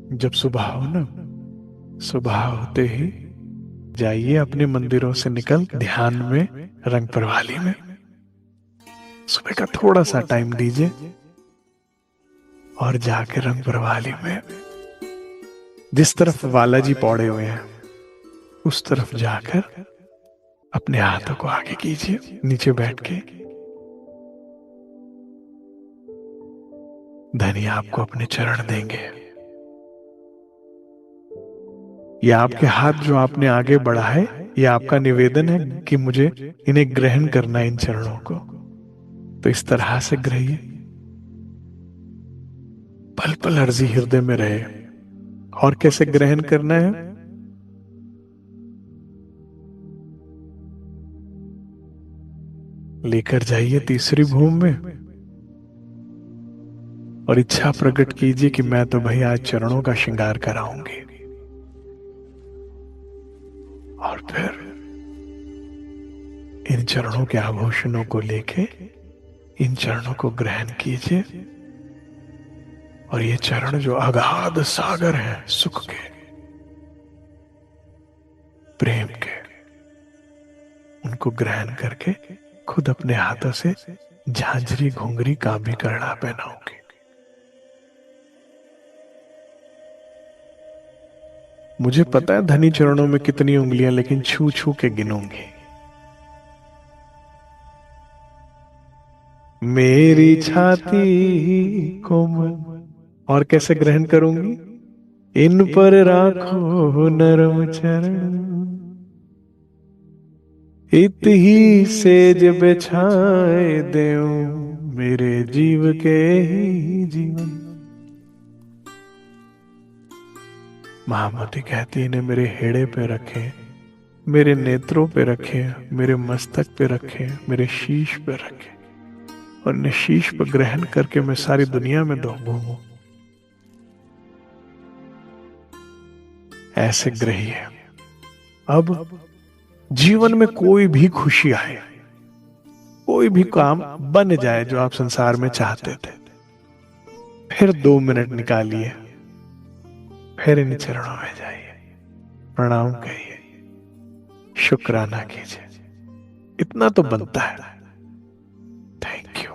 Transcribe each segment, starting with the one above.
जब सुबह हो ना, सुबह होते ही जाइए अपने मंदिरों से निकल ध्यान में, रंग प्रवाली में सुबह का थोड़ा सा टाइम दीजिए और जाके रंग प्रवाली में जिस तरफ बालाजी पौड़े हुए हैं उस तरफ जाकर अपने हाथों को आगे कीजिए, नीचे बैठ के धनी आपको अपने चरण देंगे। ये आपके हाथ जो आपने आगे बढ़ाए, ये आपका निवेदन है कि मुझे इन्हें ग्रहण करना है, इन चरणों को। तो इस तरह से ग्रहिए, पल पल अर्जी हृदय में रहे। और कैसे ग्रहण करना है? लेकर जाइए तीसरी भूमि में और इच्छा प्रकट कीजिए कि मैं तो भाई आज चरणों का श्रृंगार कराऊंगी। और फिर इन चरणों के आभूषणों को लेके इन चरणों को ग्रहण कीजिए। और ये चरण जो अगाध सागर है सुख के, प्रेम के, उनको ग्रहण करके खुद अपने हाथों से झांझरी घुंघरी का भी करना पहनाऊंगी। मुझे पता है धनी चरणों में कितनी उंगलियां, लेकिन छू छू के गिनूंगी। मेरी छाती कोमल, और कैसे ग्रहण करूंगी? इन पर राखो नरम चरण, इत ही सेज बिछाए देऊं मेरे जीव के ही जीवन। महामती कहती इन्हें मेरे हेड़े पे रखे, मेरे नेत्रों पे रखे, मेरे मस्तक पे रखे, मेरे शीश पे रखे, और इन्हें शीश पर ग्रहण करके मैं सारी दुनिया में घूमूं। ऐसे ग्रहिए। अब जीवन में कोई भी खुशी आए, कोई भी काम बन जाए जो आप संसार में चाहते थे, फिर 2 मिनट निकालिए, फिर इन चरणों में जाइए, प्रणाम कहिए, शुक्राना कीजिए। इतना तो बनता है। Thank you.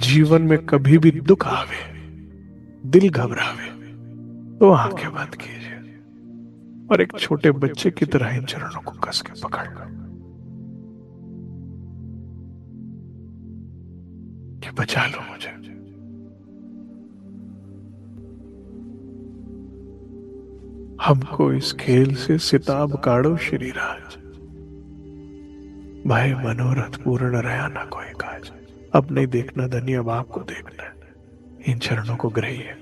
जीवन में कभी भी दुख आवे, दिल घबरावे, तो आंखें बंद कीजिए और एक छोटे बच्चे की तरह इन चरणों को कस के पकड़ लो कि बचा लो मुझे। हमको इस खेल से सिताब काढ़ो श्री राज, भाई मनोरथ पूर्ण रहा ना कोई काज। अब नहीं देखना धनी, अब आपको देखना है। इन चरणों को ग्रहिए।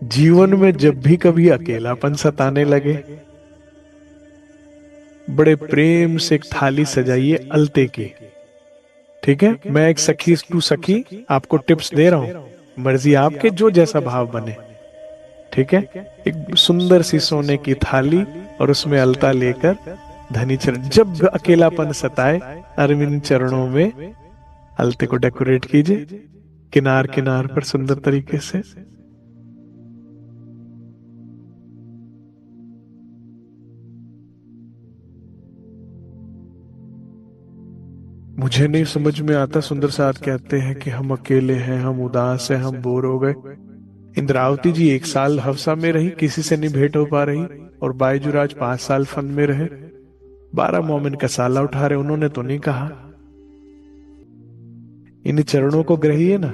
जीवन में जब भी कभी अकेलापन सताने लगे, बड़े प्रेम से एक थाली सजाइए अलते की। ठीक है, मैं एक सखी टू सखी आपको टिप्स दे रहा हूं, मर्जी आपके, जो जैसा भाव बने। ठीक है, एक सुंदर सी सोने की थाली और उसमें अलता लेकर धनी चरण, जब अकेलापन सताए अरविंद चरणों में अलते को डेकोरेट कीजिए, किनार किनार पर सुंदर तरीके से। मुझे नहीं समझ में आता, सुंदर साथ कहते हैं कि हम अकेले हैं, हम उदास हैं, हम बोर हो गए। इंद्रावती जी 1 साल हवसा में रही, किसी से नहीं भेंट हो पा रही, और बायजूराज 5 साल फन में रहे, 12 मोमिन का साला उठा रहे, उन्होंने तो नहीं कहा। इन चरणों को ग्रहिए ना।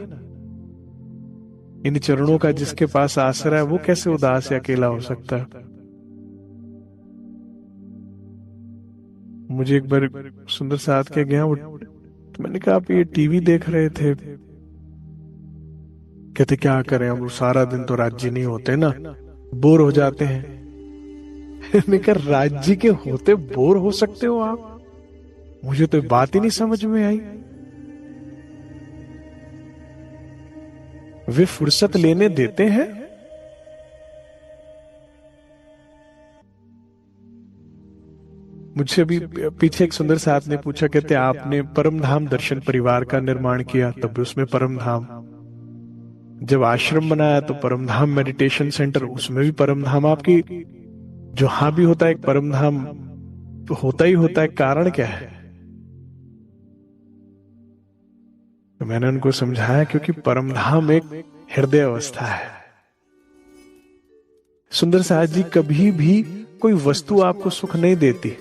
इन चरणों का जिसके पास आसरा है वो कैसे उदास या अकेला हो सकता है? मुझे एक बार सुंदर साथ के गया वो, तो मैंने कहा आप ये टीवी देख रहे थे? कहते क्या करें, हम सारा दिन तो राज्य नहीं होते ना, बोर हो जाते हैं। मैंने कहा राज्य के होते बोर हो सकते हो आप? मुझे तो बात ही नहीं समझ में आई। वे फुर्सत लेने देते हैं? मुझसे भी पीछे एक सुंदर सा ने पूछा, कहते आपने परमधाम दर्शन परिवार का निर्माण किया तब भी उसमें परमधाम, जब आश्रम बनाया तो परमधाम मेडिटेशन सेंटर, उसमें भी परमधाम। आपकी जहां भी होता है एक परमधाम तो होता ही होता है, कारण क्या है? तो मैंने उनको समझाया क्योंकि परमधाम एक हृदय अवस्था है। सुंदर साहब जी, कभी भी कोई वस्तु आपको सुख नहीं देती,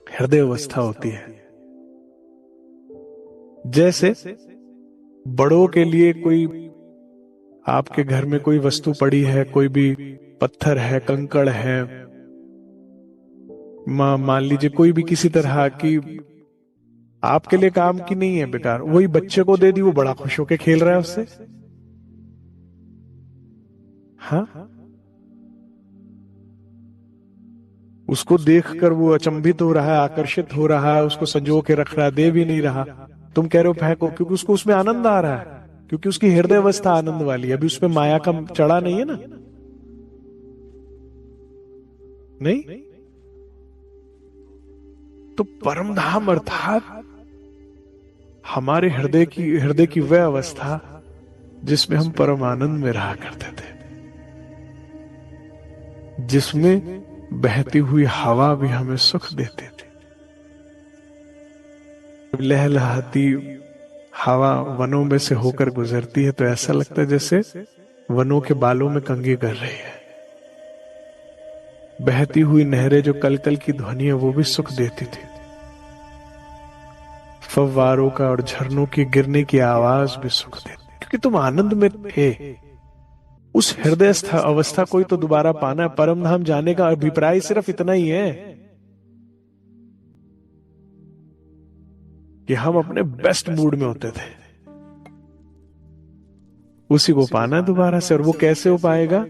हृदय अवस्था होती है। जैसे बड़ों के लिए कोई आपके घर में कोई वस्तु पड़ी है, कोई भी पत्थर है, कंकड़ है, मान लीजिए कोई भी किसी तरह की आपके लिए काम की नहीं है, बेकार, वही बच्चे को दे दी, वो बड़ा खुश होकर खेल रहा है उससे। हाँ, उसको देखकर वो अचंभित हो रहा है, आकर्षित हो रहा है, उसको संजो के रख रहा है, दे भी नहीं रहा। तुम कह रहे हो फेंको, क्योंकि उसको उसमें आनंद आ रहा है, क्योंकि उसकी हृदय अवस्था आनंद वाली है, अभी उसमें माया का चढ़ा नहीं है ना। नहीं तो परमधाम अर्थात हमारे हृदय की वह अवस्था जिसमें हम परम आनंद में रहा करते थे, जिसमें बहती हुई हवा भी हमें सुख देती थी। लहलहाती हवा वनों में से होकर गुजरती है तो ऐसा लगता है जैसे वनों के बालों में कंघी कर रही है। बहती हुई नहरें जो कलकल की ध्वनि है वो भी सुख देती थी। फव्वारों का और झरनों की गिरने की आवाज भी सुख देती, क्योंकि तुम आनंद में थे। उस हृदय अवस्था को ही तो दोबारा पाना है। परमधाम जाने का अभिप्राय सिर्फ इतना ही है कि हम अपने बेस्ट मूड में होते थे, उसी को पाना है दोबारा से। और वो कैसे हो पाएगा?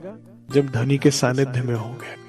जब धनी के सानिध्य में होंगे।